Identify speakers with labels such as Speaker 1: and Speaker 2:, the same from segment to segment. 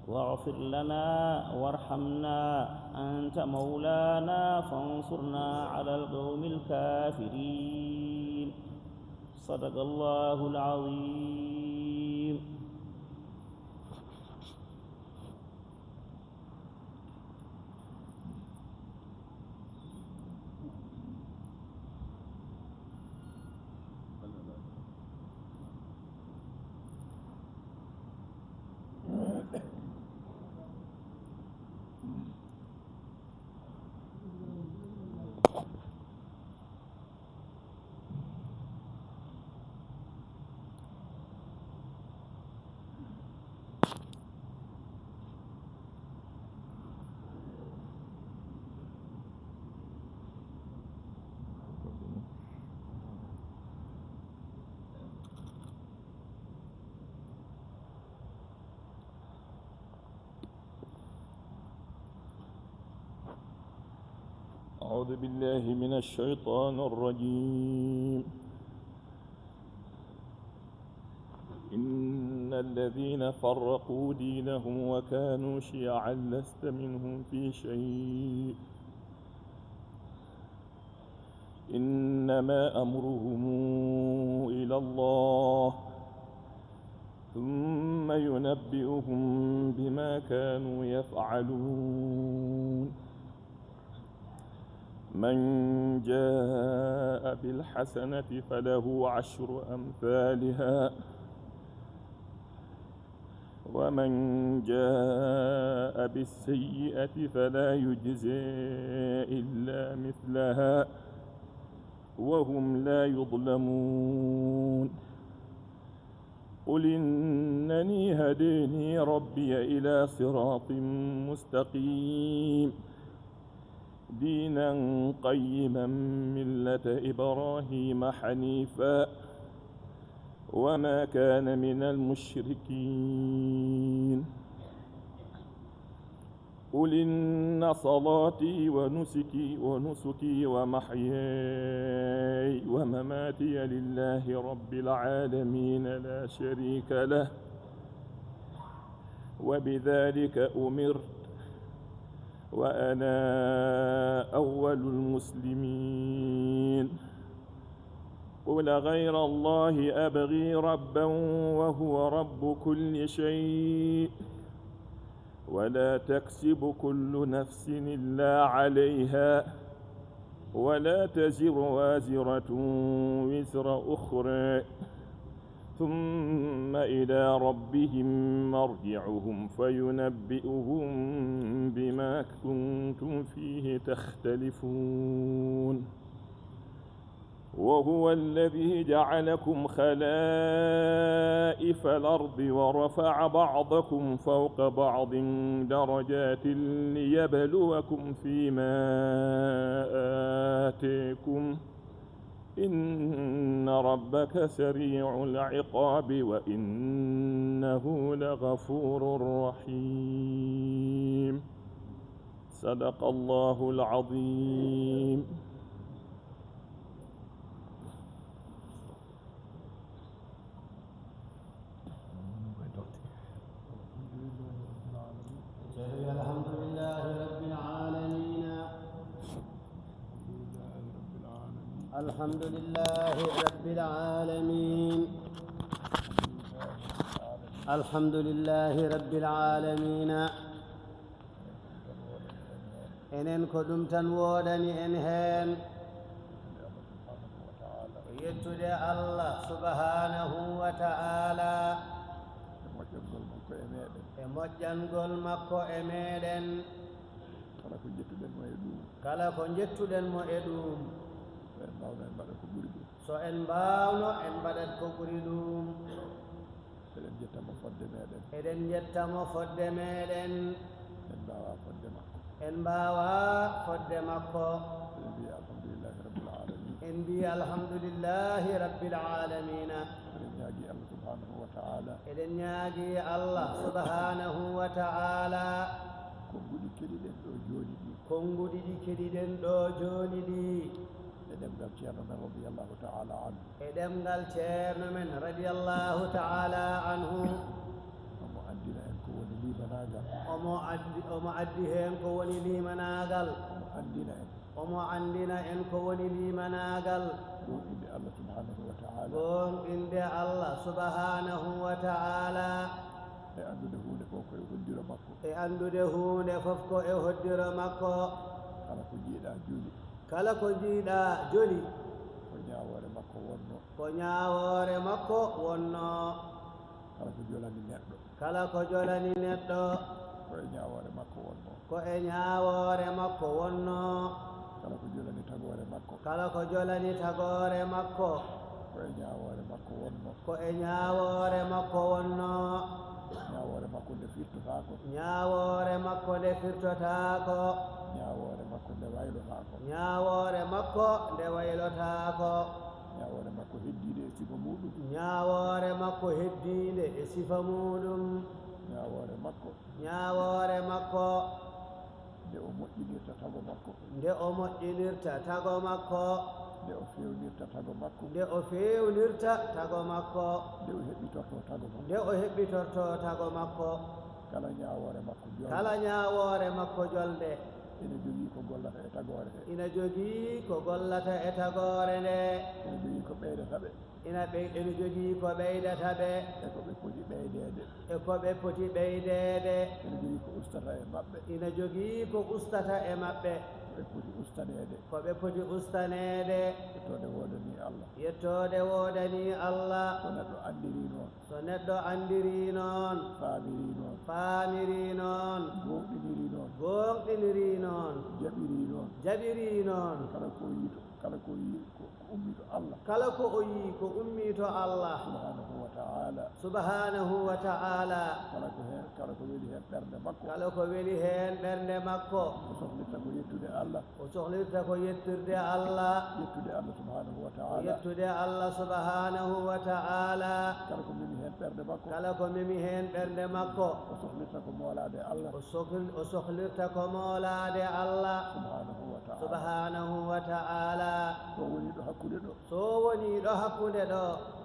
Speaker 1: واغفر لنا وارحمنا أنت مولانا فانصرنا على القوم الكافرين. صدق الله العظيم.
Speaker 2: أعوذ بالله من الشيطان الرجيم. إن الذين فرقوا دينهم وكانوا شيعا لست منهم في شيء إنما أمرهم إلى الله ثم ينبئهم بما كانوا يفعلون. من جاء بالحسنة فله 10 أمثالها ومن جاء بالسيئة فلا يجزى إلا مثلها وهم لا يظلمون. قل إنني هداني ربي إلى صراط مستقيم دينا قيما ملة إبراهيم حنيفا وما كان من المشركين. قل إن صلاتي ونسكي ومحياي ومماتي لله رب العالمين لا شريك له وبذلك أمرت وأنا أول المسلمين. قل غير الله أبغي ربا وهو رب كل شيء ولا تكسب كل نفس إلا عليها ولا تزر وازرة وزر أخرى ثم إلى ربهم مرجعهم فينبئهم بما كنتم فيه تختلفون. وهو الذي جعلكم خلائف الأرض ورفع بعضكم فوق بعض درجات ليبلوكم فيما آتيكم إن ربك سريع العقاب وإنه لغفور رحيم. صدق الله العظيم.
Speaker 3: الحمد لله رب العالمين. الحمد لله رب العالمين. الحمد لله رب العالمين. enen ko ɗum tan woodani en heen yettude Allah subhanahu wa ta'ala e moƴƴangol makko e meɗen kala ko jettuɗen mo e ɗum so en mbawno en mbaɗat ko ɓuri ɗum. eɗen jettamo fodde meɗen en mbawa fodde makko. en mbi alhamdulillahi rabbil alamina. eɗen ñaagi Allah subhanahu wa ta'ala konnguɗi ɗi keɗiɗen ɗo joni ɗi e ɗemgal ceerno men radiyallahu ta'ala anhu e ɗemgal ceerno men radiyallahu ta'ala anhu omo andina en ko woni libanagal omo addi heen ko woni limanaagal
Speaker 4: andina en
Speaker 3: omo andina en ko woni limanaagal
Speaker 4: gonɗinde Allah subhanahu wa ta'ala
Speaker 3: gonɗinde Allah subhanahu wa ta'ala
Speaker 4: e andude hunde fof koye hoddiro makko
Speaker 3: e andude hunde fof ko e hoddiro makko
Speaker 4: kala ko jiiɗa juli
Speaker 3: kala ko jiiɗa joli
Speaker 4: ko ñawoore makko wonno
Speaker 3: ko ñaawoore makko wonno
Speaker 4: kala ko jolani neɗɗo
Speaker 3: kala ko jolani neɗɗo
Speaker 4: koye ñawoore makko wonno
Speaker 3: ko e ñaawoore makko wonno
Speaker 4: kala ko jolani tagore makko
Speaker 3: kala ko jolani tagore makko
Speaker 4: koye ñawoore makko wonno
Speaker 3: ko e ñaawoore makko wonno
Speaker 4: ñawoore makko nde firtotako
Speaker 3: ñaawoore makko nde firtotaako
Speaker 4: ñawoore makko nde waylotako
Speaker 3: ñaawoore makko nde waylotaako
Speaker 4: ñawoore makko heddiide e sifa muɗum
Speaker 3: ñaawoore makko heddiinde e sifa muɗum
Speaker 4: ñawoore makko
Speaker 3: ñaawoore makko
Speaker 4: nde o moƴƴinirta tago makko
Speaker 3: nde o moƴƴinirta tago makko
Speaker 4: nde o fewnirta tago makko
Speaker 3: nde o fewnirta tago makko
Speaker 4: nde o heɓitorto tago makko
Speaker 3: nde o heɓɓitorto tago makko
Speaker 4: kala ñawoore makko jolde
Speaker 3: kala ñaawoore makko jolde
Speaker 4: ene jogii ko gollata e tagore he
Speaker 3: ina jogii ko gollata e tagoore nde
Speaker 4: ene jogii ko ɓeydata ɓe
Speaker 3: ene jogii ko ɓeydata ɓe
Speaker 4: e ko ɓe poti ɓeydeede
Speaker 3: e ko ɓe poti ɓeydeede
Speaker 4: ene jogii ko ustata e maɓɓe
Speaker 3: ina jogii ko ustata e maɓɓe
Speaker 4: ɓe poti ustaneede
Speaker 3: ko ɓe poti ustaneede
Speaker 4: yettode woodani Allah
Speaker 3: yettoode woodani Allah
Speaker 4: so neɗɗo anndiri noon
Speaker 3: so neɗɗo anndiri noon
Speaker 4: faamiri noon
Speaker 3: faamiri noon
Speaker 4: gonɗiniri noon
Speaker 3: gonɗiniri noon
Speaker 4: jaɓiri noon
Speaker 3: jaɓiri noon
Speaker 4: kala ko yiito kala ko yi ko ummi to Allah
Speaker 3: kala ko o yii ko ummii to Allah
Speaker 4: subhanahu wa ta'ala
Speaker 3: subhanahu wa ta'ala
Speaker 4: kala ko heen kala ko weli heen ɓernde makko
Speaker 3: kala ko weli heen ɓernde makko
Speaker 4: o sohlirta ko yettude Allah
Speaker 3: o sohlirta ko yettirde Allah
Speaker 4: yettude Allah subhanahu wa ta'ala
Speaker 3: yettude Allah subhanahu wa ta'ala
Speaker 4: kala ko memi heen ɓernde makko
Speaker 3: kala ko memi heen ɓernde makko
Speaker 4: o sohlirta ko moolaade Allah
Speaker 3: o sohlirta ko moolaade Allah
Speaker 4: subhanahu wa ta'ala
Speaker 3: subhanahu wa ta'ala
Speaker 4: so woni ɗo hakkude ɗo
Speaker 3: so woni ɗo hakkunde ɗo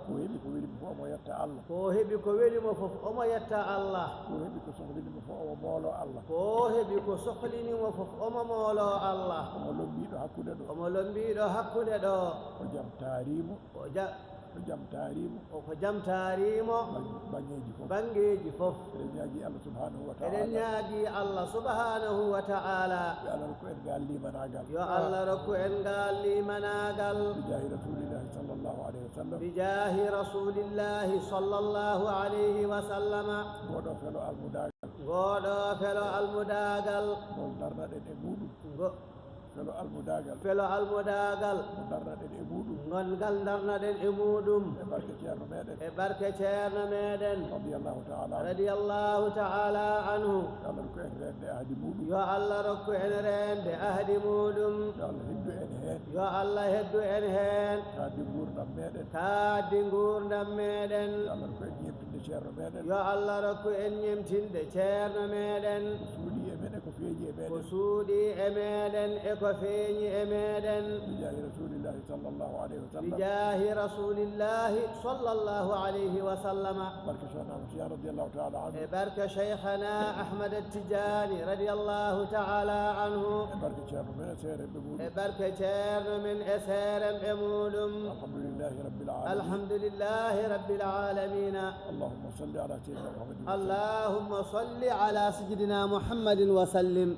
Speaker 4: ko heɓi ko welimo fof omo yetta Allah
Speaker 3: ko heɓi ko welimo fof omo yetta Allah
Speaker 4: ko heɓi ko sohlinimo fof omo moolo Allah
Speaker 3: ko heɓi ko sohlinimo fof omo moolo Allah
Speaker 4: omo lombiɗo hakkude ɗo
Speaker 3: omo lombiɗo hakkude ɗo
Speaker 4: o jam taarimo
Speaker 3: o
Speaker 4: jam taarimo
Speaker 3: ko jam taarimo
Speaker 4: bangeji fof
Speaker 3: bangeji fof
Speaker 4: eɗen ñaagui Allah subhanahu wa ta'ala
Speaker 3: eɗen ñaagui Allah subhanahu wa ta'ala
Speaker 4: yo Allah rokku en ngal limanagal
Speaker 3: yo Allah rokku en ngal limanagal
Speaker 4: bijahi rasulillahi sallllahu alayhi wa sallam
Speaker 3: bijahi rasulillahi sallllahu alayhi wa sallama
Speaker 4: goɗo felo almudagal
Speaker 3: goɗo felo almudagal
Speaker 4: ngol darnaɗen e muɗum felo almudagal
Speaker 3: felo almudagal
Speaker 4: mo darnaɗen e muɗum
Speaker 3: gongal darnaɗen e muɗum
Speaker 4: e barke ceerno meɗen
Speaker 3: e barke ceerno meɗen
Speaker 4: radiyallahu ta'ala
Speaker 3: radiyallahu ta'ala anhu
Speaker 4: yo Allah rokku en rende ahdi muɗum
Speaker 3: yo Allah rokku en rende ahdi muɗum
Speaker 4: yo Allah heddu en heen
Speaker 3: yo Allah heddu en heen
Speaker 4: kaaddi gurdam meɗen
Speaker 3: kaaddi gurdam meɗen
Speaker 4: yo Allah rokku en ñemtinde ceerno meɗen
Speaker 3: yo Allah rokku en ñemtinde ceerno meɗen
Speaker 4: suuɗi e meɗen ko feeji e
Speaker 3: ko
Speaker 4: meɗen
Speaker 3: suuɗi e meɗen e ko feeñi e meɗen
Speaker 4: bijahi rasulillahi sallllahu alayhi wa sallam
Speaker 3: bijahi rasulillahi sallllahu alayhi wa sallama
Speaker 4: barke cheikhna Tidiane radiyallahu ta'ala anhu
Speaker 3: e barke cheikhana Ahmad Tidiane radiyallahu ta'ala anhu
Speaker 4: e barke ceerno men e seeremɓe muɗum
Speaker 3: e barke ceerno men e seeremɓe muɗum
Speaker 4: alhamdulillahi rabbil alamin
Speaker 3: alhamdulillahi rabbil alamina
Speaker 4: allahumma salli ala sayyidina muhammadin
Speaker 3: allahumma salli ala sayyidina muhammadin wa sallim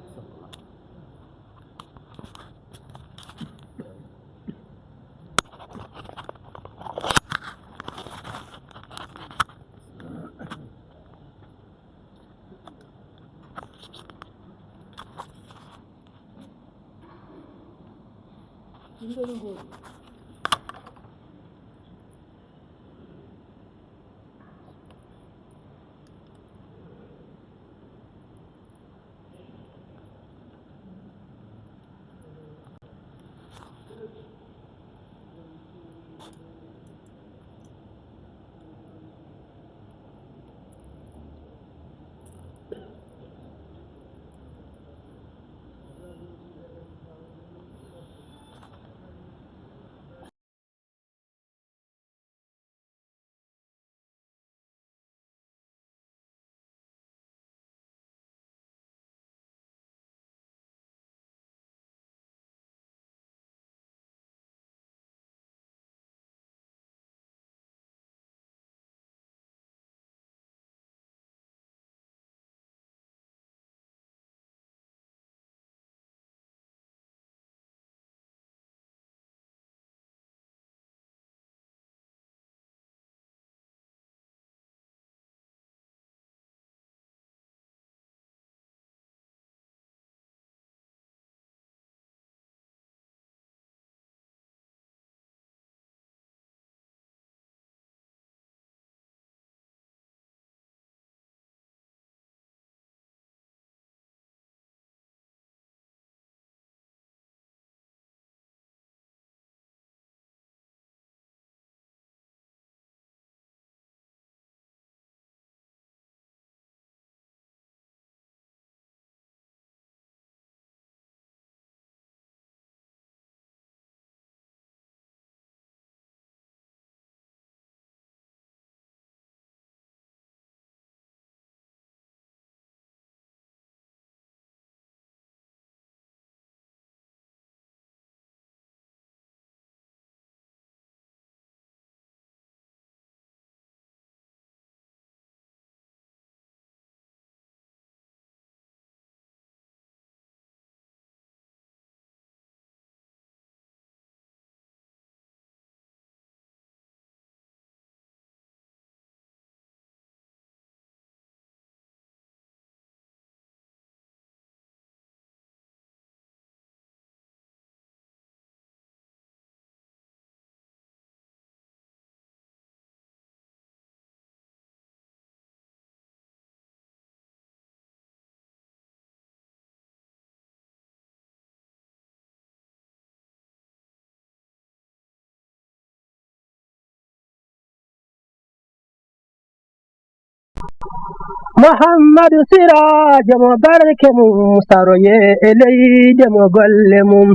Speaker 5: محمد سراج مبارك مستروي إلي دم قلمم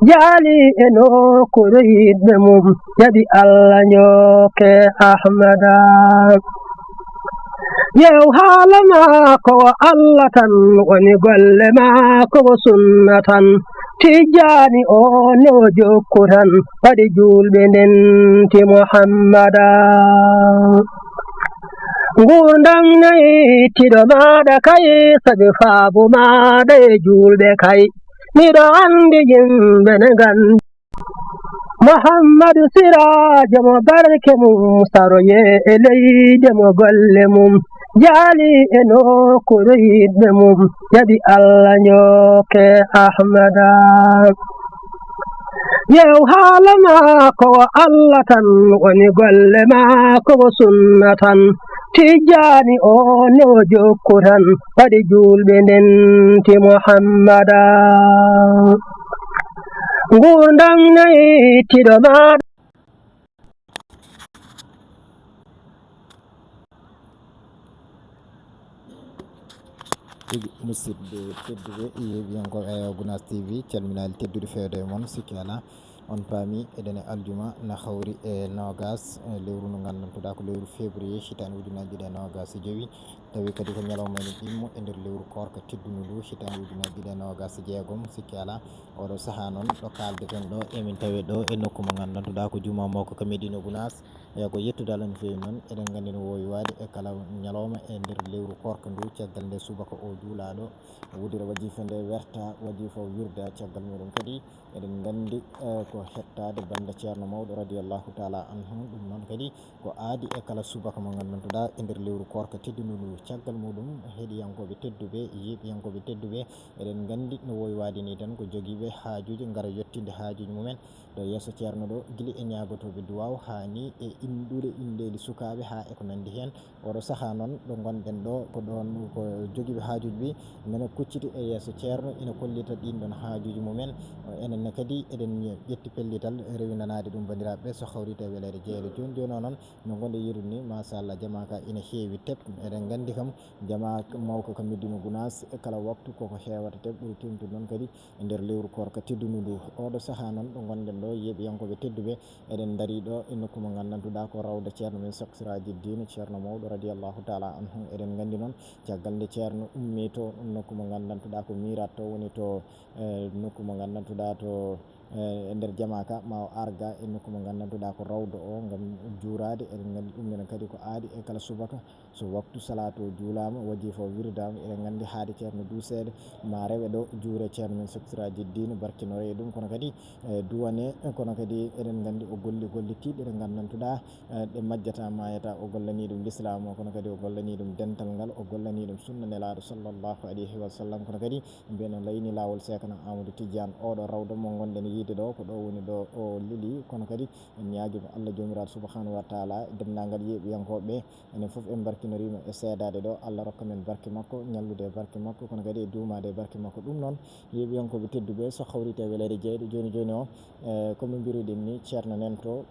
Speaker 5: جالي إنو كريد بمم يدي الله نيوك أحمدا يو حالما كو الله تن ونقل ما كو سنة تجاني أو نوجو كران فرجول بنت محمدا gurdam nayi tido maɗa kay sabi faabu maɗa e julɓe kay miɗo andi yimɓe ne gandi muhammadu sirajo mo barke mum saroye e leyde mo golle mum jaali e nokkuro yiɗɓe mum yaɗi allah ñooke ahmada yew haala maako o allah tan woni golle maako o sunna tan tijjaani o ne o jokku tan waɗi julɓe ndenti muhammada ngurdam nayi tiɗo maɗa
Speaker 6: musidɓe tedduɓe yeɓiyankoɓe Gounass TV calminali teddude fewde moon sikki ala on paami eɗen e aljuma na hawri e nogas lewru ndu gandantuɗa ko lewru février hitande ujunaji ɗiɗi e nogas e joyyi tawi kadi ko ñalawma ene ɗimmo e nder lewru korka teddundu ndu hitande ujunaji ɗiɗi e nogas e jeegom sikki ala oɗo saaha noon ɗo kaldeten ɗo emin tawi ɗo e nokku mo gandantuɗa ko juma mawko ko Médina Gounass e ko yettudal no fewi noon eɗen gandi no wowi wade e kala ñalawma e nder lewru korka ndu caggal nde subaka o juulaɗo wudira wajifa nde werta wajifa wirda caggal muɗum kadi eɗen gandi ko hettade banda ceerno mawɗo radiallahu taala anhu ɗum noon kadi ko aadi e kala subaka mo gandantuɗa e nder lewru korka teddundu ndu caggal muɗum heeɗiyankoɓe tedduɓe yiɓiyankoɓe tedduɓe eɗen gandi no wowi wade ni tan ko joguiɓe haajuji gara yettinde haajuji mumen ɗo yesso ceerno ɗo guila e ñagotoɓe duwaw hani e inɗude inɗeli sukaɓe ha eko nandi hen oɗo saaha noon ɗo gonɗen ɗo ko ɗon ko joguiɓe haajuji ɓe nana kucciti e yesso ceerno ina kollita ɗin ɗon haajuji mumen enenne kadi eɗen ƴetti pellital rewinanade ɗum bandiraɓe so hawrite welede jeeɗo joni joni o noon no gonɗe yirude ni machallah jama ka ina heewi teb eɗen gandi kam jama mawko ko Médina Gounass e kala waktu koko hewata teb ɓuuri temtude noon kadi e nder lewru korka teddundu ndu oɗo saaha noon ɗo gonɗen ɗo yeɓiyankoɓe tedduɓe eɗen daari ɗo e nokku mo gandantuɗa ko rawda ceerno men Cheikh Siraji Dine ceerno mawɗo radiallahu taala anhu eɗen gandi noon caggal nde ceerno ummi to nokku mo gandantuɗa ko mirat to woni to nokku mo gandantuɗa to e nder jamaka ma o arga e nokku mo gandantuɗa ko rawdo o gam juurade eɗen gandi ɗum minen kadi ko aadi e kala subaka so waktu salatu o juulama wajifa o wirdama eɗen gandi haade ceerno duuseede ma rewe ɗo juure ceerno men Cheikh Siraji Dine barkinore e ɗum kono kadi duwane kono kadi eɗen gandi o golli gollitiɗe ɗe gandantuɗa ɗe majjata mayata o gollani ɗum l'islam o kono kadi o gollani ɗum dental ngal o gollani ɗum sunna nelaɗo sallllahu alayhi wa sallam kono kadi mbiyano layni lawol sekana Amadou Tidiane oɗo rawda mo gonɗen yiide ɗo ko ɗo woni ɗo o lili kono kadi en ñaaguima Allah jomiraɗo subhanahu wa taala dendagal yeɓiyankoɓe enen foof en barkinorima e seedade ɗo Allah rokka men barke makko ñallude e barke makko kono kadi e duumade e barke makko ɗum noon yeɓiyankoɓe tedduɓe so hawrite welede jeyɗo joni joni o comme no mbiruɗen ni ceerno nen to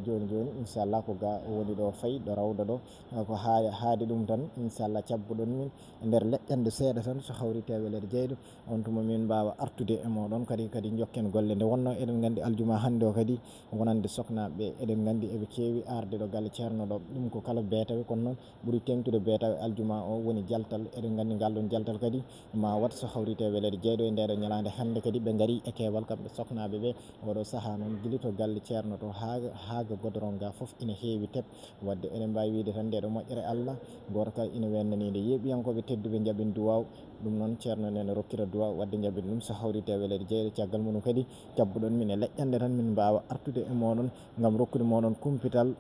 Speaker 6: joni joni inchallah ko ga woni ɗo fayi ɗo rawda ɗo ko haadi ɗum tan inchallah cabbuɗon min e nder leƴƴande seeɗa tan so hawrite welede jeyɗo on tuma min mbawa artude e moɗon kadi jokken golle nde wonno eɗen gandi aljuma hande o kadi wonande soknaɓe eɗen gandi eɓe keewi arde ɗo galle ceerno ɗo ɗum ko kala beetawe kono noon ɓuuri tengtude beetawe aljuma o woni jaltal eɗen gandi ngal ɗon jaltal kadi ma wat so hawrite welede jeyɗo e ndeɗo ñalade hande kadi ɓe gaari e keewal kamɓe soknaɓe ɓe oɗo saaha noon guili to galle ceerno to haaga godoron ga foof ina heewi teb wadde eɗen mbawi wiide tan ndeɗo moƴƴere Allah goto kala ina wennanide yeɓiyankoɓe tedduɓe jaaɓen duwaw ɗum noon ceerno nene rokkira duwaw wadde jaaɓen ɗum so hawrite welede jeyɗo caggal muɗum kadi cabbuɗon min e leƴƴande tan min mbawa artude e moɗon gam rokkude moɗon kumpital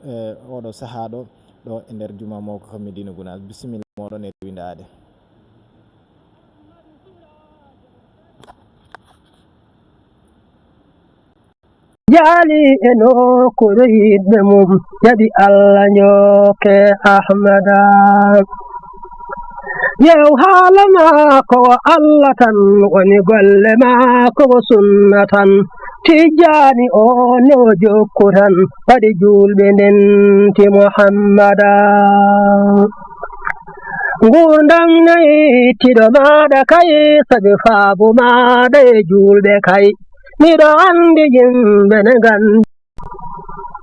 Speaker 6: oɗo saaha ɗo e nder juma mawko ko Médina Gounass bisimilla moɗon e rewidade
Speaker 5: jaali e nokkuro yiɗɓe mum yaɗi Allah ñooke ahmada yew haala maako o Allah tan woni golle maako o sunna tan tijjaani o ne o jokku tan waɗi julɓe ndenti muhammada ngurdam nayi tiɗo maɗa kay sabi faabu maɗa e julɓe kay miɗo andi yimɓe ne gandi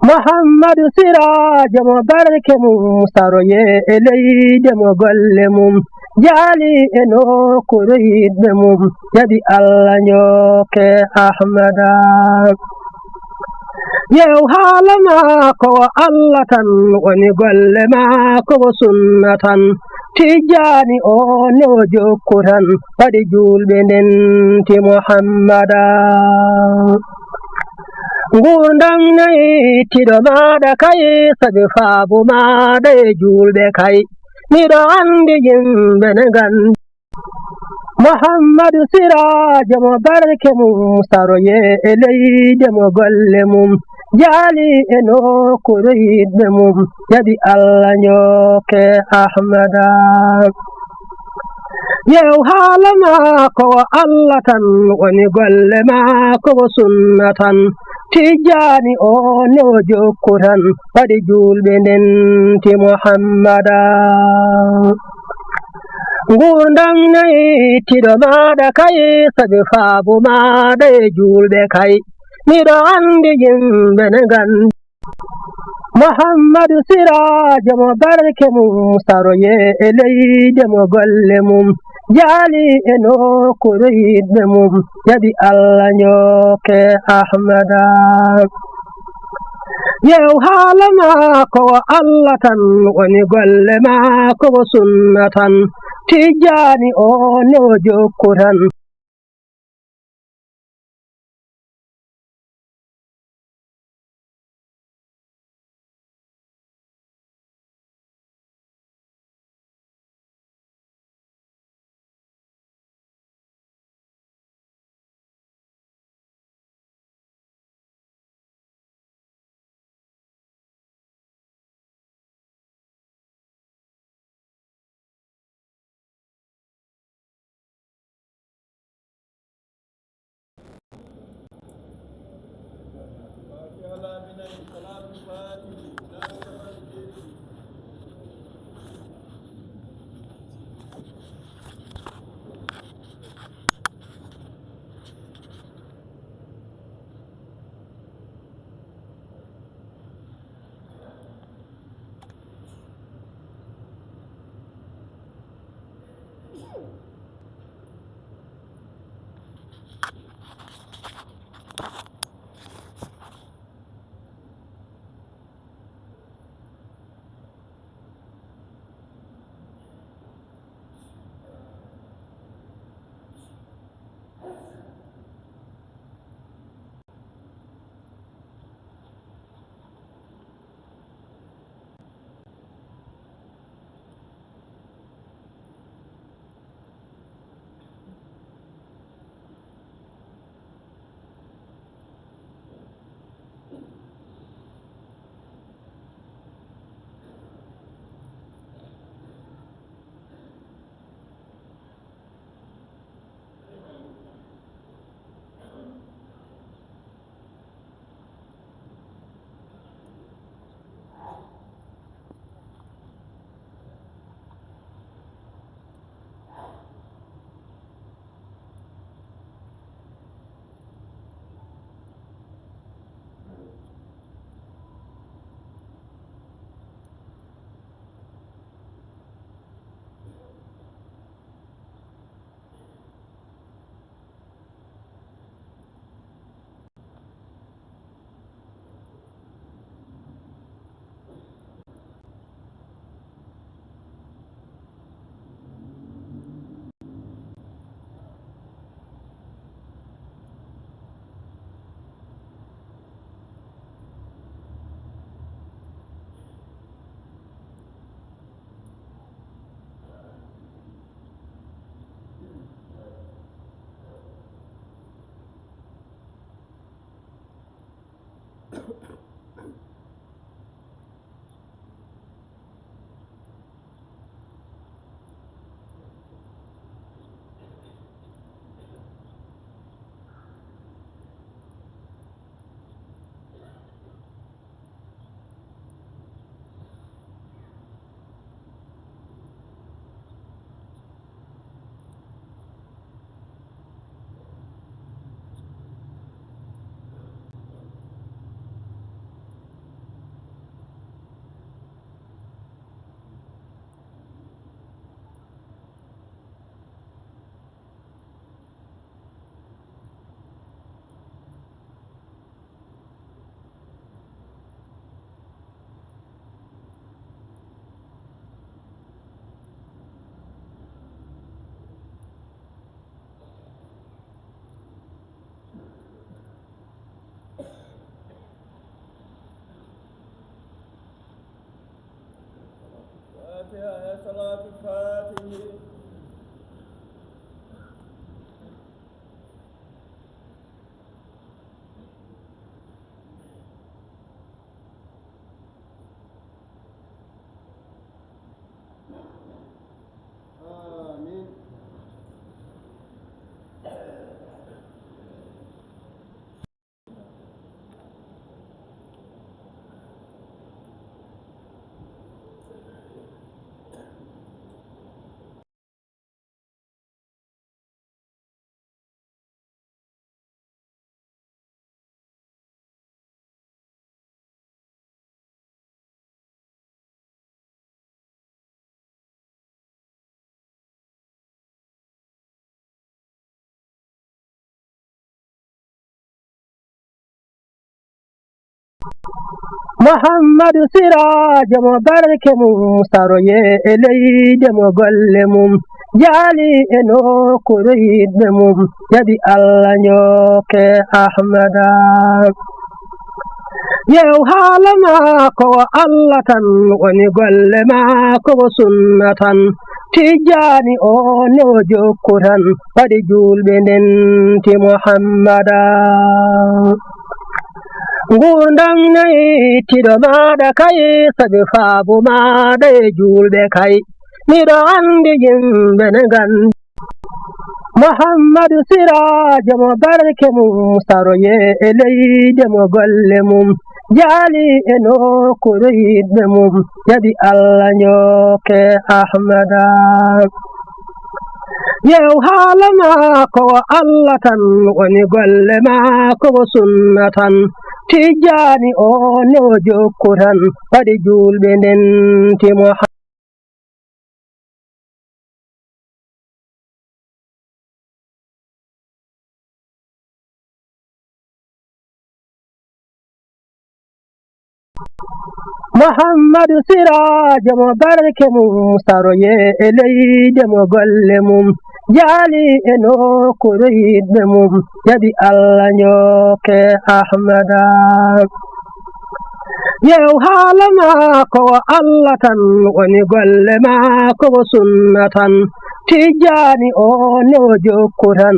Speaker 5: muhammadu sirajo mo barke mum saroye e leyde mo golle mum jaali e nokkure yiɗɓe mum jaɓi allah nyoke ahmada yew haala maako wo allah tan woni golle maako wo sunna tan tijjani o ne o jokku tan waɗi julɓe ndenti muhammada ngurdam nayi tiɗo maɗa kay sabi faabu maɗa e julɓe kay miɗo andi yimɓe ne gandi muhammadu sirajo mo barke mum saroye e leyde mo golle mum jaali e nokkure yiɗɓe mum jaɓi allah nyoke ahmada yew haala maako wo allah tan woni golle maako wo sunna tan tijjani o ne o jokku tan waɗi julɓe ndenti muhammada ngurdam nayi tiɗo maɗa kay sabi faabu maɗa e julɓe kay miɗo andi yimɓe ne gandi muhammadu sirajo mo barke mum saroye e leyde mo golle mum jaali e nokkure yiɗɓe mum jaɓi allah nyoke ahmada yew haala maako wo allah tan woni golle maako wo sunna tan tijjani o ne o jokku tan
Speaker 2: صلاة الفاتحة.
Speaker 3: آمين.
Speaker 5: محمد سراج مبارك مستروي إلي دم قلمم جالي إنو كريد مم يدي الله نيوك أحمدا يو حالما كو الله تن ونقل ما كو سنة تجاني أو نوجو كران فدجول بننتي محمدا gurdam nayi tiɗo maɗa kay sabi faabu maɗa e julɓe kay miɗo andi yimɓe ne gandi muhammadu sirajo mo barke mum saroye e leyde mo golle mum jaali e nokkure yiɗɓe mum jaɓi allah nyoke ahmada yew haala maako o allah tan woni golle maako o sunna tan tijjani o ne o jokku tan waɗi julɓe ndenti muhammadu sirajo mo barke mum saroye e leyde mo golle mum jaali e nokkure yiɗɓe mum jaɓi allah nyoke ahmada yew haala maako o allah tan woni golle maako o sunna tan tijjani o ne o jokku tan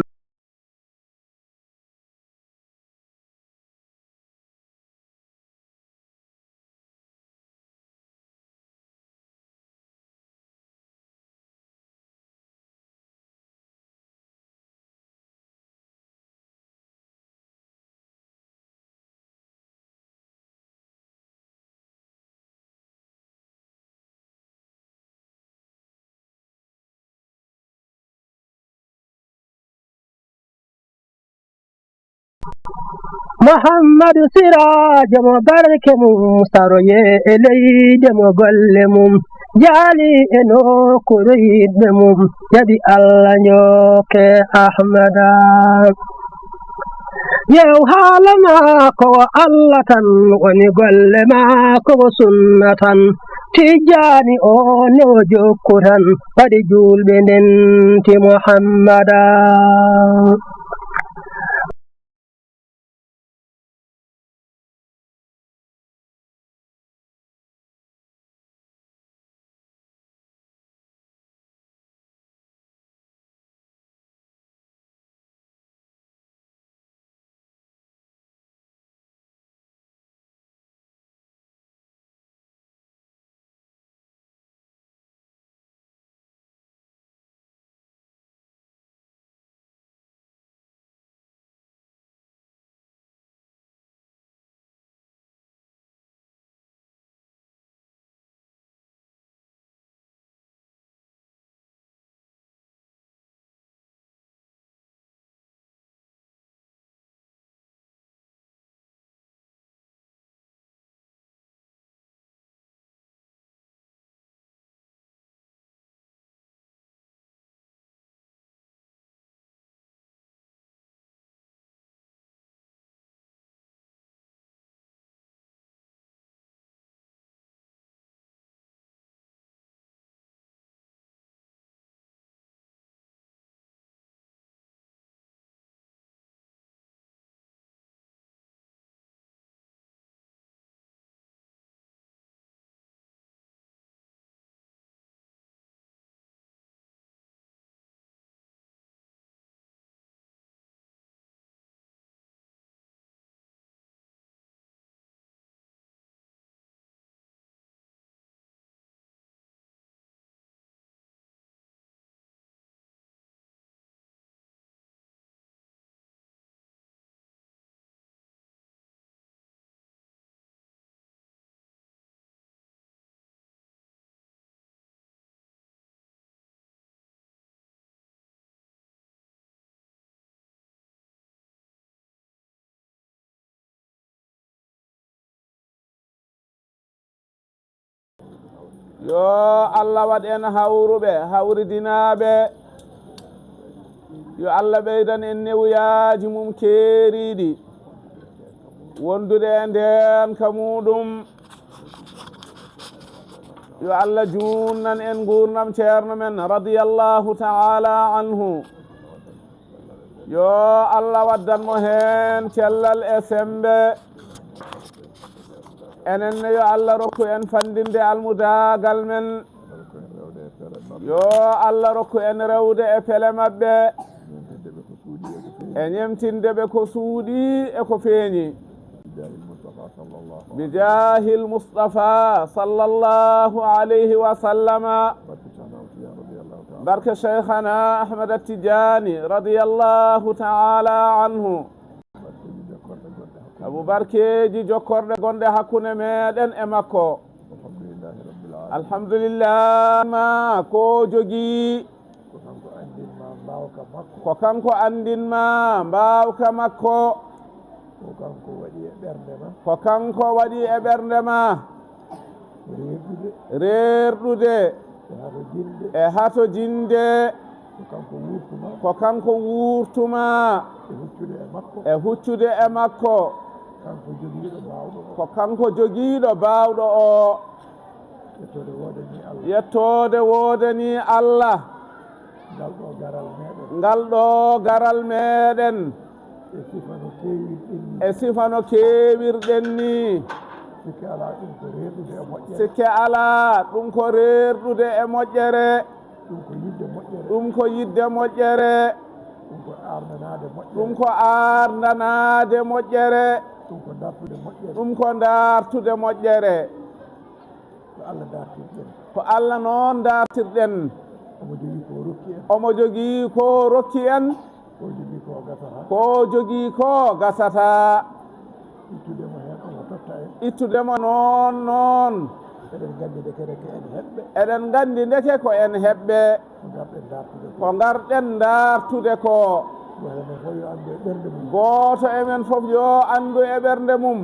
Speaker 5: muhammadu sirajo mo barke mum saroye e leyde mo golle mum jaali e nokkure yiɗɓe mum jaɓi allah nyoke ahmada yew haala maako o allah tan woni golle maako o sunna tan tijjani o ne o jokku tan waɗi julɓe ndenti muhammada
Speaker 7: yo Allah waɗ en hawruɓe hawridinaɓe yo Allah ɓeydan en newuyaji mum keeriɗi wondude e nden ka muɗum yo Allah junnan en gurnam ceerno men radiyallahu ta'ala anhu yo Allah waddanmo hen cellal e sembe enenne yo Allah rokku en fandinde almudagal men yo Allah rokku en rewde e pele mabɓe e ñemtindeɓe ko suuɗi e ko feeñi bijahil Mustafa sallallahu alayhi wa sallama barke cheikhana Ahmad At-Tijani radiyallahu ta'ala anhu abu barkeji jokkorɗe gonɗe hakkunde meɗen e makko alhamdulillah ma ko jogii ko kanko andinma mbawka makko ko kanko waɗi e ɓernde ma reerɗude e hato jinde ko kanko wurtuma e huccude e makko ko kanko jogiiɗo baawɗo o yettode wodani Allah ngal ɗo garal meɗen e sifa no keewirɗen ni sikke ala ɗum ko reerɗude e moƴƴere ɗum ko yidde moƴƴere ɗum ko ardanade moƴƴere ɗum ko dartude moƴƴere ko Allah noon dartirɗen omo jogii ko rokki en ko jogii ko gasata ittudemo noon eɗen gandi ndeke ko en heɓɓe ko garɗen dartude ko gooto emen fof yo andu e ɓernde mum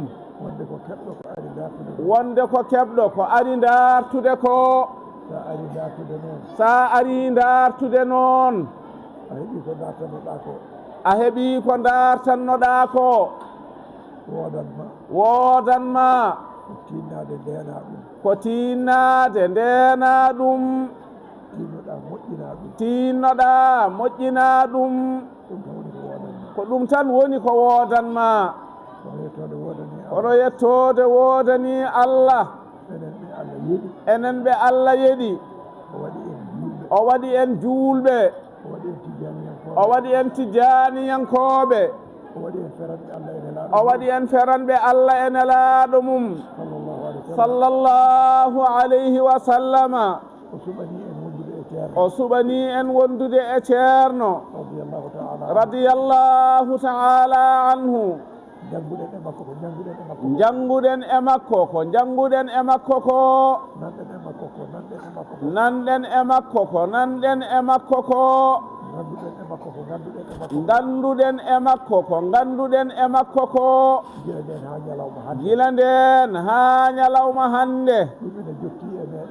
Speaker 7: wonde ko keɓɗo ko ari dartude ko sa ari dartude noon a heeɓi ko dartannoɗa ko wodanma ko tinnade ndena ɗum tinnoɗa moƴƴina ɗum ko ɗum tan woni ko wodanma kono yettode wodani Allah enen ɓe Allah yeɗi o waɗi en julɓe o waɗi en tijaniyankoɓe o waɗi en feranɓe Allah e nelaɗo mum sallallahu alayhi wa sallama o suɓani en wondude e ceerno radiyallahu ta'ala anhu janguɗen e makko ko janguɗen e makko ko nanɗen e makko ko nanɗen e makko ko ganduɗen e makko ko ganduɗen e makko ko gila nden ha ñalawma hande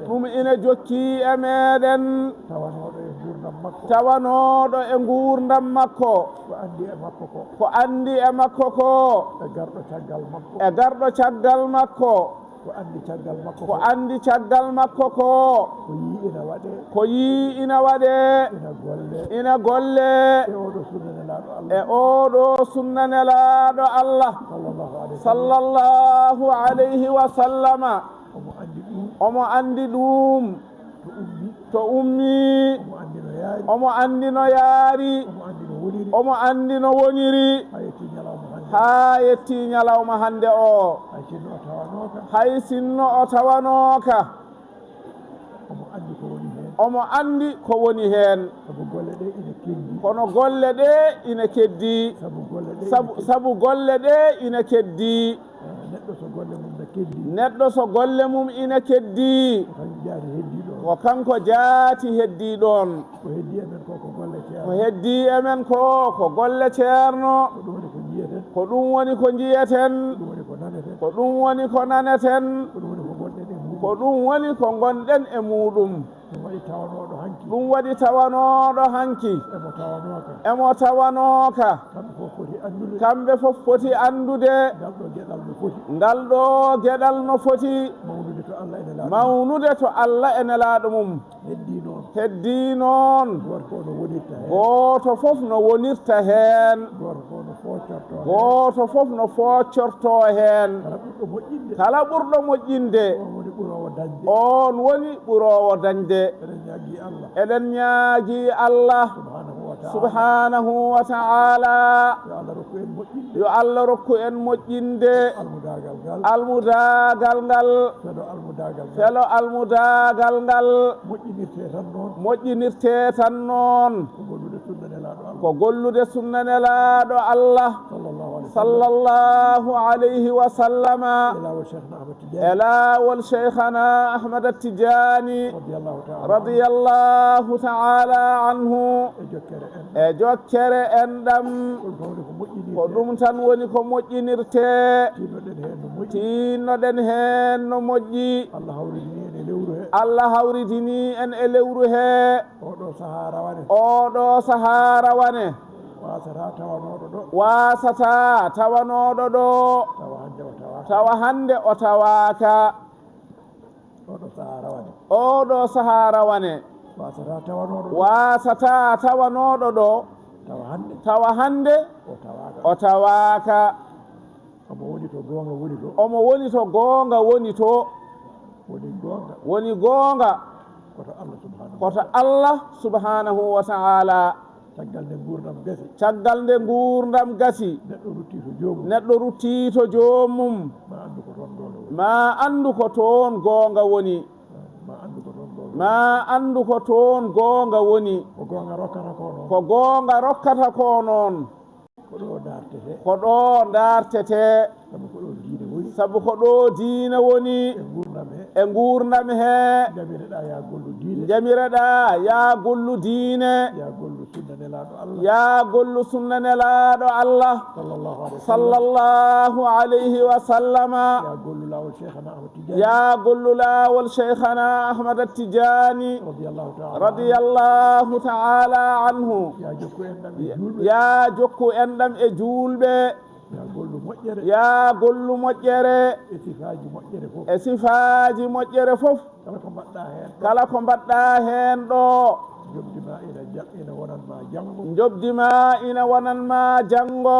Speaker 7: ɗum ina jokki e meɗen tawanoɗo e gurdam makko ko andi e makko ko e garɗo caggal makko ko andi caggal makko ko ko yi ina waɗe ina golle e oɗo sunnanelaɗo Allah sallallahu alayhi wa sallama omo andi ɗum to ummi omo andi no yaari omo andi no woniri ha yetti ñalawma hande o hay sinno o tawanoka omo andi ko woni hen kono golle ɗe ina keddi sabu golle ɗe ina keddi neɗɗo so golle mum ina keddi ko kanko jaati heddi ɗon ko heddi emen ko golle ceerno ko ɗum woni ko jiyeten ko ɗum woni ko naneten ko ɗum woni ko gonɗen e muɗum
Speaker 4: ɗum waɗi tawanoɗo hanki
Speaker 7: ɗum waɗi tawanoɗo hanki
Speaker 4: emo tawanoka
Speaker 7: emo tawanoka
Speaker 4: kamɓe fof foti andude
Speaker 7: kamɓe fof foti andude
Speaker 4: ngal ɗo gueɗal no foti
Speaker 7: ngal ɗo geɗal no foti
Speaker 4: mawnude to Allah e nelaɗo
Speaker 7: mawnude to Allah e nelaɗo mum
Speaker 4: heddi noon
Speaker 7: heddi noon
Speaker 4: goto no wonirta hen
Speaker 7: goto fof no wonirta hen
Speaker 4: goto fof no foccorto
Speaker 7: goto fof no foccorto hen
Speaker 4: kala ɓurɗo moƴƴinde
Speaker 7: kala ɓurɗo moƴƴinde
Speaker 4: on woni ɓurowo dañde
Speaker 7: on woni ɓurowo dañde
Speaker 4: eɗen ñaagui Allah
Speaker 7: eɗen ñaagui Allah subhanahu wa ta'ala
Speaker 4: yo Allah rokku en moƴƴinde
Speaker 7: yo Allah rokku en moƴƴinde
Speaker 4: almudagal ngal
Speaker 7: felo almudagal ngal
Speaker 4: moƴƴinirte tan noon
Speaker 7: moƴƴinirte tan noon ko gollude sunna nelaɗo Allah
Speaker 4: sallallahu alayhi wa sallam
Speaker 7: sallallahu alayhi wa sallama
Speaker 4: e lawol cheikhana Ahmad Tidiani radiyallahu ta'ala anhu e jokkere en ɗam ko ɗum tan woni ko moƴƴinirte tinnoɗen hen no moƴƴi Allah hawridini en e lewru he oɗo sahara wane wasata tawanoɗo ɗo tawa hande o tawaka oɗo sahara wane wasata tawanoɗo ɗo tawa hande o tawaka omo woni to gonga woni to woni gonga koto Allah subhanahu wa ta'ala caggal nde gurdam gasi neɗɗo rutti to jomum ma andu ko toon gonga woni ma andu ko toon gonga woni ko gonga rokkata ko noon ko ɗo dartete sabu ko ɗo diina woni e gurdam he jamireɗa ya gollu diine ya gollu sunna nelaɗo Allah sallallahu alayhi wa sallama ya gollu lawol cheikhana Ahmad Tidiani radiyallahu ta'ala anhu ya jokku en ɗam e julɓe ya gollu moƴƴere e sifaji moƴƴere fof kala ko mbaɗɗa hen ɗo jobdima ina wonanma janggo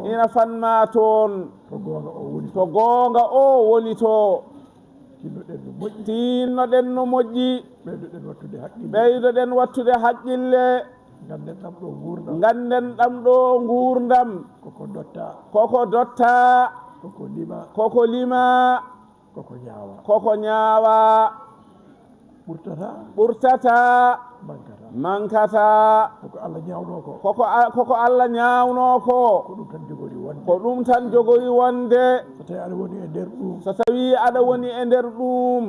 Speaker 4: ina fanma toon to gonga o woni to tinnoɗen no moƴƴi ɓeydoɗen wattude haqqille ganden ɗam ɗo gurdam koko dotta koko lima koko ñaawa ɓurtata mankata koko Allah ñawno ko ko ɗum tan jogori wonde so tawi aɗa woni e nder ɗum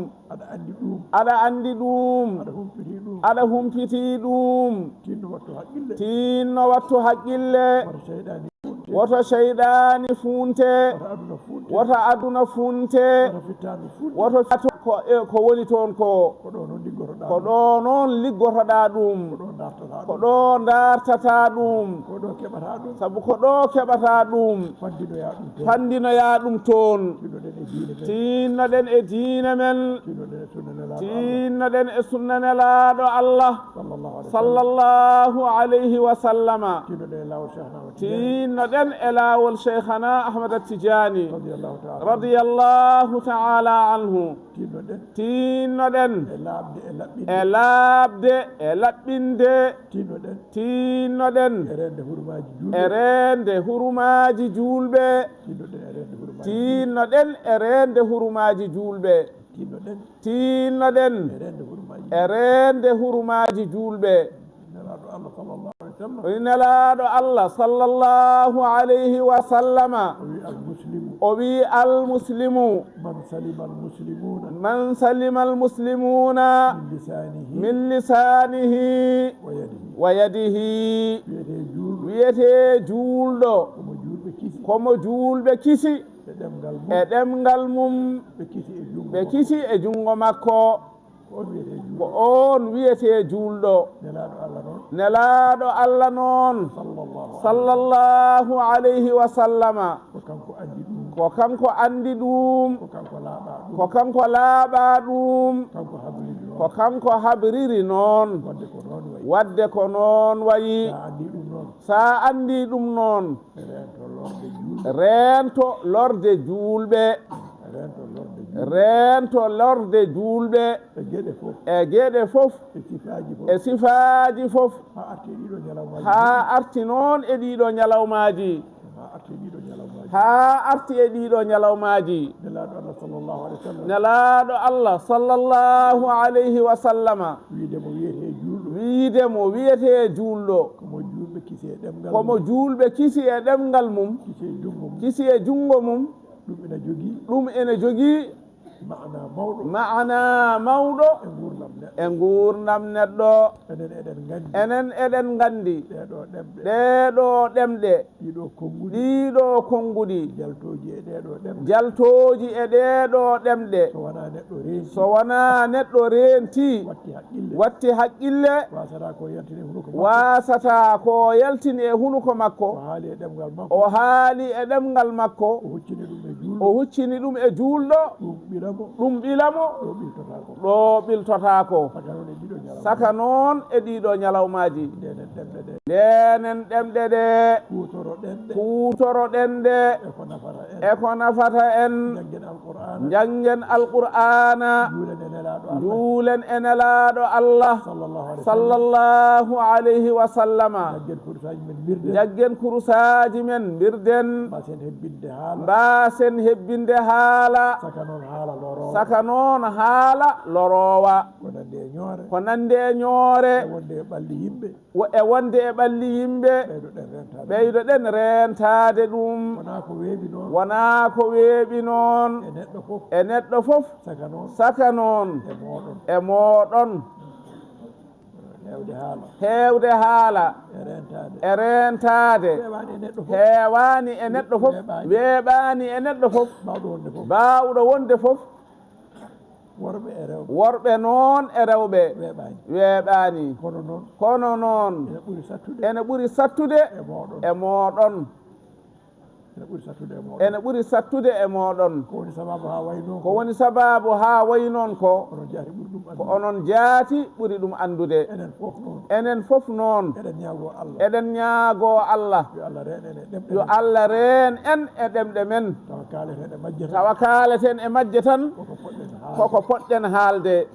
Speaker 4: aɗa andi ɗum aɗa humpiti ɗum tinno wattu haqqille woto cheyɗani funte woto aduna funte woto ko woni toon ko ɗo noon liggotoɗa ɗum ko ɗo dartata ɗum sabu ko ɗo keɓata ɗum fandinoya ɗum toon tinnoɗen e diine men tinnoɗen e sunna nelaɗo Allah sallallahu alayhi wa sallama tinnoɗen e lawol cheikhana Ahmad Tidiani radiyallahu ta'ala anhu tinnoɗen e laabde e laɓɓinde tinnoɗen e rende hurumaji julɓe tinnoɗen e rende hurumaji julɓe tinnoɗen e rende hurumaji julɓe nelaɗo Allah sallallahu alayhi wa sallama o wi almuslimu man salima almuslimuna min lisanihi wa yadihi wiyete julɗo komo julɓe kisi e ɗemgal mum
Speaker 7: ɓe kisi e junngo makko ko on wiyete juulɗo nelaaɗo Allah noon sallallahu alayhi wa sallama ko kanko andi ɗum ko kanko laaɓa ɗum ko kanko habriri noon wadde ko noon wayi sa andi ɗum noon rento lorde juulɓe rento lorde juulɓe e geɗe fof e sifaaji fof ha arti noon e ɗiɗo ñalawmaji ha arti e ɗiɗo ñalawmaji nelaaɗo Allah sallallahu alayhi wa sallama wiidemo wiyete juulɗo komo juulɓe kisi e ɗemngal mum kisi e junngo mum ɗum ene jogii maana mawɗo e nguurdam neɗɗo enen eɗen nganndi ɗeɗo ɗemɗe ɗiɗo konnguɗi jaltooji e ɗeɗo ɗemɗe so wona neɗɗo reenti watti haqqille wasata ko yaltini e hunuko makko o haali e ɗemngal makko o huccini ɗum e juulɗo ɗum ɓilamo ɗo ɓiltotako saka noon e ɗiɗo ñalawmaji ndenen ɗemɗe ɗe kutoroɗen ɗe e ko nafata en janggen alqur'ana juulen e nelaaɗo Allah sallallahu alayhi wa sallama jaggen kurusaji men birden mbasen hebbinde haala saka noon haala lorowa ko nande e ñoore e wonde e ɓalli yimɓe ɓeydo ɗen rentade ɗum wona ko weeɓi noon e neɗɗo fof saka noon e moɗon heewde haala e rentade heewani e neɗɗo fof weeɓani e neɗɗo fof bawɗo wonde fof worɓe noon e rewɓe weeɓani kono noon ene ɓuri sattude e moɗon ene ɓuri sattude e moɗon ko woni sababu ha wayi noon ko onon jaati ɓuri ɗum andude enen fof noon eɗen ñaago Allah yo Allah reen en e ɗemɗe men tawa kaaleten e majje tan koko poɗɗen haalde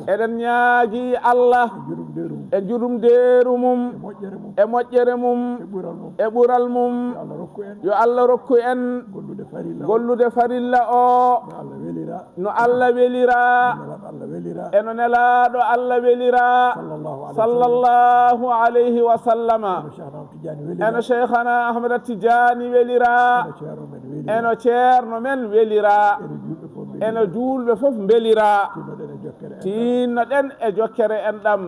Speaker 7: eɗen ñaagi Allah e jurumdeeru mum e moƴƴere mum e ɓural mum yo Allah rokku en gollude farilla o no Allah welira eno nelaaɗo Allah welira sallallahu alayhi wa sallama eno cheikhana Ahmad Tidiani welira eno ceerno men welira eno juulɓe fof belira tinno ɗen e jokkere en ɗam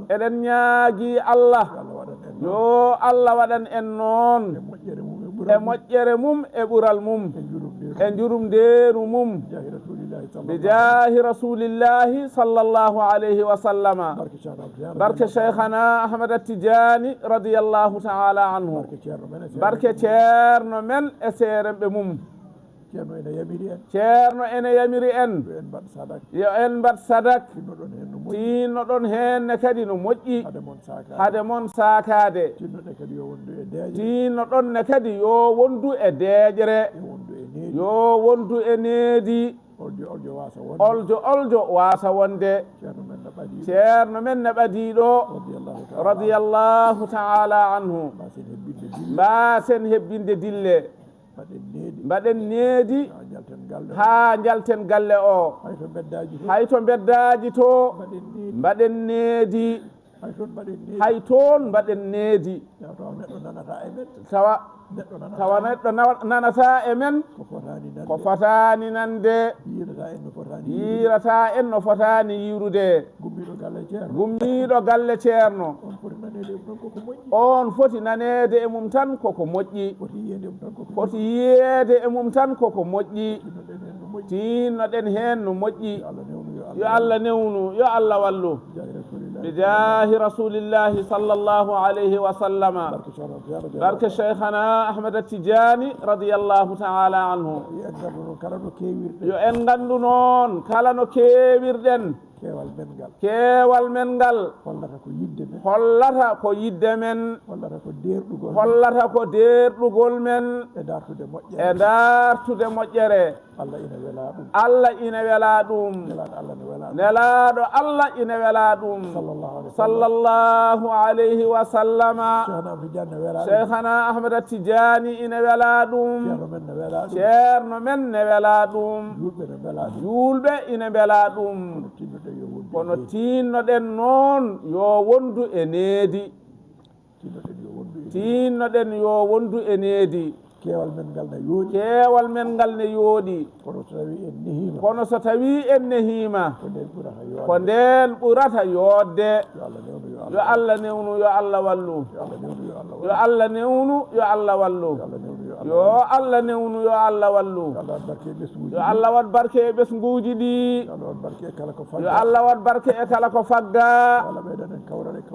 Speaker 7: eɗen ñaagi Allah yo Allah waɗan en noon e moƴƴere mum e ɓural mum e jurumdeeru mum bi jaahi rasulillahi sallallahu alayhi wa sallama barke cheikhana Ahmad Tidiani radiyallahu ta'ala anhu barke ceerno men e seeremɓe mum ceerno ene yamiri en yo en mbat sadak tinno ɗon henne kadi no moƴƴi hade mon sakade tinno ɗonne kadi yo wondu e deeƴre yo wondu e needi oljo wasa wonde ceerno men ne ɓadiɗo radiyallahu ta'ala anhu mbasen hebbinde dille mbaɗen needi ha jalten galle o hayto beddaji to mbaɗen needi hay toon mbaɗen needi tawa neɗɗo nanata e men ko fotani nande yirata en no fotani yirude gummiɗo galle ceerno on foti nanede e mum tan koko moƴƴi foti yiyeede e mum tan koko moƴƴi tinnoɗen hen no moƴƴi yo Allah newnu yo Allah wallu بجاه رسول الله صلى الله عليه وسلم بركة شيخنا أحمد التجاني رضي الله تعالى عنه yo en gandu noon kala no keewirɗen keewal men ngal hollata ko yidde men hollata ko derɗugol men e dartude moƴƴere Allah ina wela ɗum nelaɗo Allah ina wela ɗum sallallahu alayhi wa sallama cheikhana ahmad atijani ina wela ɗum ceerno men ne wela ɗum julɓe ina wela ɗum kono tinnoɗen noon yo wondu e needi tinnoɗen yo wondu e needi keewal men ngal ne yooɗi kono so tawi en nehima ko nden ɓurata yoodde yo Allah newnu yo Allah wallu yo Allah newnu yo Allah wallu yo Allah newnu yo Allah wallu yo Allah wat barke e ɓesguji ɗi yo Allah wat barke e kala ko fagga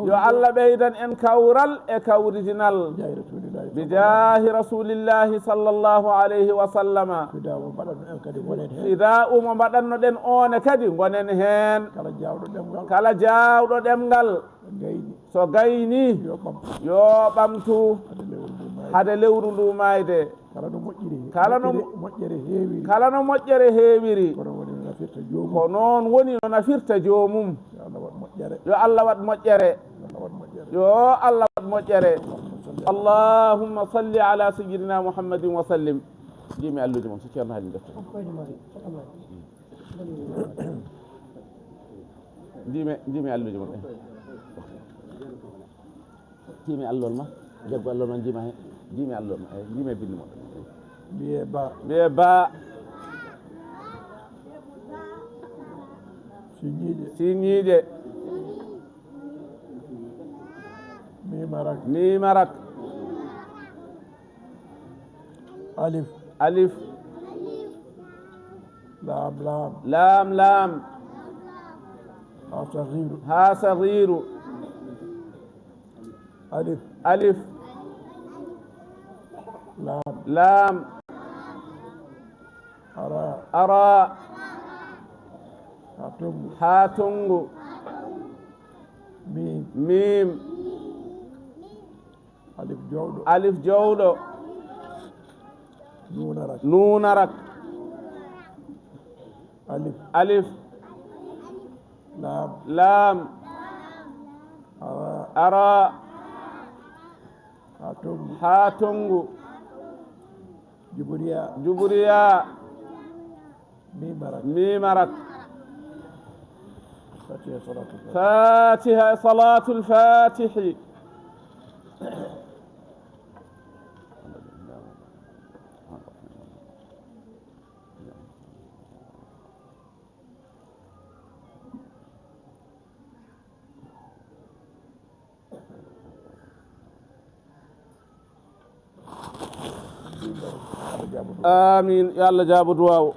Speaker 7: yo Allah ɓeydan en kawral e kawritinal bijahi rasulillahi sallallahu alayhi wa sallama ida umo mbaɗanno ɗen one kadi gonen hen kala jawɗo ɗemgal so gayni yo ɓamtu hade lewru ndu mayde kala no moƴƴere heewiri ko noon woni no nafirta joomum yo Allah wat moƴƴere yo Allah wat moƴƴere اللهم صل على سيدنا محمد وسلم جيمي الله جمع سكرنا هذه الدفتر جيمي الله جمع جيمي الله ما جاب الله من جيمي الله ما جيمي بن مو بيبا سينيجي ميمارك ألف لام ها صغير ألف لام أراء هاتنغ ميم ألف جودو نونرك ألف لام أراء هاتنغ جبريا ميمرك فاتحة صلاة الفاتح آمين يا الله جابوا دعاء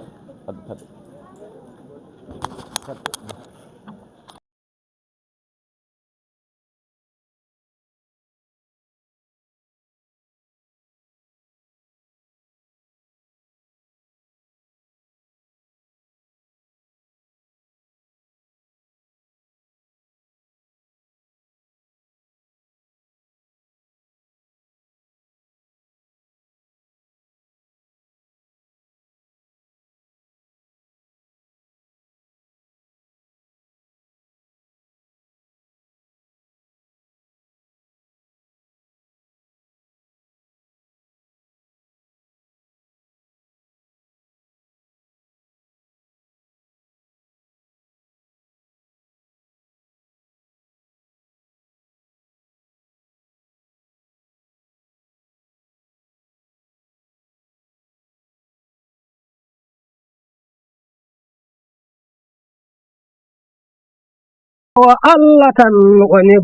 Speaker 5: wa Allah tan woni